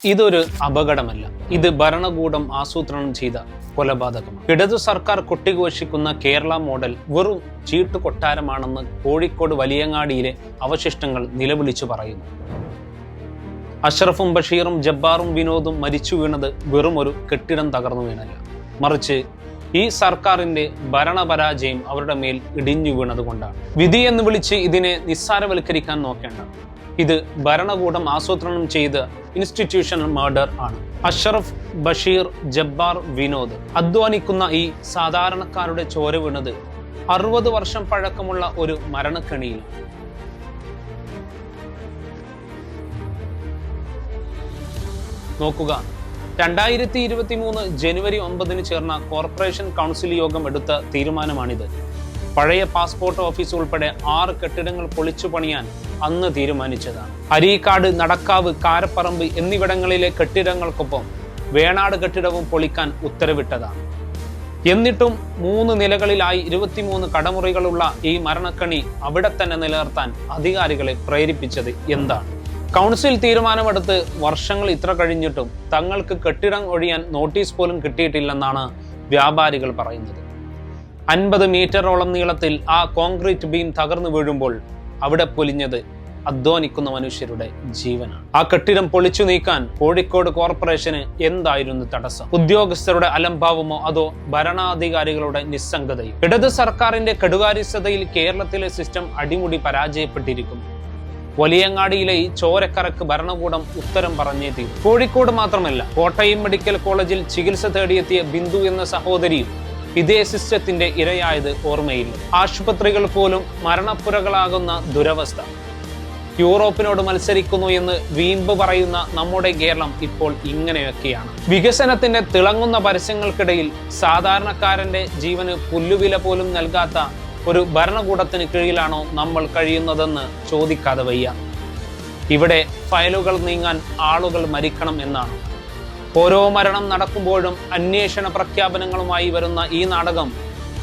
ഇതൊരു അപകടമല്ല, ഇത് ഭരണകൂടം ആസൂത്രണം ചെയ്ത കൊലപാതകമാണ്. ഇടതു സർക്കാർ കൊട്ടിഘോഷിക്കുന്ന കേരള മോഡൽ വെറും ചീട്ടു കൊട്ടാരമാണെന്ന് കോഴിക്കോട് വലിയങ്ങാടിയിലെ അവശിഷ്ടങ്ങൾ നിലവിളിച്ചു പറയുന്നു. അഷ്റഫും ബഷീറും ജബ്ബാറും വിനോദും മരിച്ചു വീണത് വെറും ഒരു കെട്ടിടം തകർന്നു വീണല്ല, മറിച്ച് ഈ സർക്കാരിന്റെ ഭരണപരാജയം അവരുടെ മേൽ ഇടിഞ്ഞു വീണത് കൊണ്ടാണ്. വിധി എന്ന് വിളിച്ച് ഇതിനെ നിസ്സാരവൽക്കരിക്കാൻ നോക്കേണ്ട. ഇത് ഭരണകൂടം ആസൂത്രണം ചെയ്ത ഇൻസ്റ്റിറ്റ്യൂഷണൽ മർഡർ ആണ്. അഷ്റഫ്, ബഷീർ, ജബ്ബാർ, വിനോദ് അധ്വാനിക്കുന്ന ഈ സാധാരണക്കാരുടെ ചോര വീണത് 60 വർഷം പഴക്കമുള്ള ഒരു മരണക്കെണിയിൽ. നോക്കുക, 2023 ജനുവരി 9 ചേർന്ന കോർപ്പറേഷൻ കൗൺസിൽ യോഗം എടുത്ത തീരുമാനമാണിത്. പഴയ പാസ്പോർട്ട് ഓഫീസ് ഉൾപ്പെടെ 6 കെട്ടിടങ്ങൾ പൊളിച്ചു പണിയാൻ അന്ന് തീരുമാനിച്ചതാണ്. അരീക്കാട്, നടക്കാവ്, കാരപ്പറമ്പ് എന്നിവിടങ്ങളിലെ കെട്ടിടങ്ങൾക്കൊപ്പം വേണാട് കെട്ടിടവും പൊളിക്കാൻ ഉത്തരവിട്ടതാണ്. എന്നിട്ടും 3 നിലകളിലായി 23 കടമുറികളുള്ള ഈ മരണക്കണി അവിടെ തന്നെ നിലനിർത്താൻ അധികാരികളെ പ്രേരിപ്പിച്ചത് എന്താണ്? കൗൺസിൽ തീരുമാനമെടുത്ത് വർഷങ്ങൾ ഇത്ര കഴിഞ്ഞിട്ടും തങ്ങൾക്ക് കെട്ടിടം ഒഴിയാൻ നോട്ടീസ് പോലും കിട്ടിയിട്ടില്ലെന്നാണ് വ്യാപാരികൾ പറയുന്നത്. 50 മീറ്ററോളം നീളത്തിൽ ആ കോൺക്രീറ്റ് ബീം തകർന്നു വീഴുമ്പോൾ അവിടെ പൊലിഞ്ഞത് അധ്വാനിക്കുന്ന മനുഷ്യരുടെ ജീവനാണ്. ആ കെട്ടിടം പൊളിച്ചു നീക്കാൻ കോഴിക്കോട് കോർപ്പറേഷന് എന്തായിരുന്നു തടസ്സം? ഉദ്യോഗസ്ഥരുടെ അലംഭാവമോ അതോ ഭരണാധികാരികളുടെ നിസ്സംഗതയോ? ഇടത് സർക്കാരിന്റെ കെടുകാര്യസ്ഥതയിൽ കേരളത്തിലെ സിസ്റ്റം അടിമുടി പരാജയപ്പെട്ടിരിക്കുന്നു. വലിയങ്ങാടിയിലെ ഈ ചോരക്കറക്ക് ഭരണകൂടം ഉത്തരം പറഞ്ഞേ തീരും. കോഴിക്കോട് മാത്രമല്ല, കോട്ടയം മെഡിക്കൽ കോളേജിൽ ചികിത്സ തേടിയെത്തിയ ബിന്ദു എന്ന സഹോദരിയും ഇതേ സിസ്റ്റത്തിന്റെ ഇരയായത് ഓർമ്മയില്ല. ആശുപത്രികൾ പോലും മരണപ്പുരകളാകുന്ന ദുരവസ്ഥ. യൂറോപ്പിനോട് മത്സരിക്കുന്നു എന്ന് വീമ്പ് പറയുന്ന നമ്മുടെ കേരളം ഇപ്പോൾ ഇങ്ങനെയൊക്കെയാണ്. വികസനത്തിന്റെ തിളങ്ങുന്ന പരസ്യങ്ങൾക്കിടയിൽ സാധാരണക്കാരന്റെ ജീവന് പുല്ലുവില പോലും നൽകാത്ത ഒരു ഭരണകൂടത്തിന് കീഴിലാണോ നമ്മൾ കഴിയുന്നതെന്ന് ചോദിക്കാതെ വയ്യ. ഇവിടെ ഫയലുകൾ നീങ്ങാൻ ആളുകൾ മരിക്കണം എന്നാണ്. ഓരോ മരണം നടക്കുമ്പോഴും അന്വേഷണ പ്രഖ്യാപനങ്ങളുമായി വരുന്ന ഈ നാടകം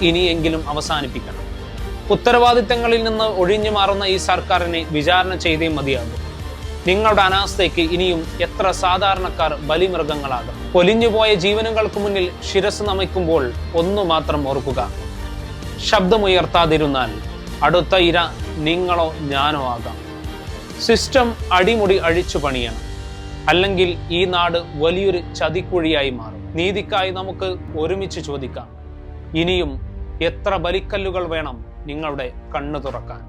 ഇനിയെങ്കിലും അവസാനിപ്പിക്കണം. ഉത്തരവാദിത്തങ്ങളിൽ നിന്ന് ഒഴിഞ്ഞു മാറുന്ന ഈ സർക്കാരിനെ വിചാരണ ചെയ്തേ മതിയാകും. നിങ്ങളുടെ അനാസ്ഥയ്ക്ക് ഇനിയും എത്ര സാധാരണക്കാർ ബലിമൃഗങ്ങളാകും? പൊലിഞ്ഞുപോയ ജീവനുകൾക്ക് മുന്നിൽ ശിരസ് നമിക്കുമ്പോൾ ഒന്നു മാത്രം ഓർക്കുക: ശബ്ദമുയർത്താതിരുന്നാൽ അടുത്ത ഇര നിങ്ങളോ ഞാനോ ആകാം. സിസ്റ്റം അടിമുടി അഴിച്ചു പണിയണം, അല്ലെങ്കിൽ ഈ നാട് വലിയൊരു ചതിക്കുഴിയായി മാറും. നീതിക്കായി നമുക്ക് ഒരുമിച്ച് ചോദിക്കാം: ഇനിയും എത്ര ബലിക്കല്ലുകൾ വേണം നിങ്ങളുടെ കണ്ണു തുറക്കാൻ?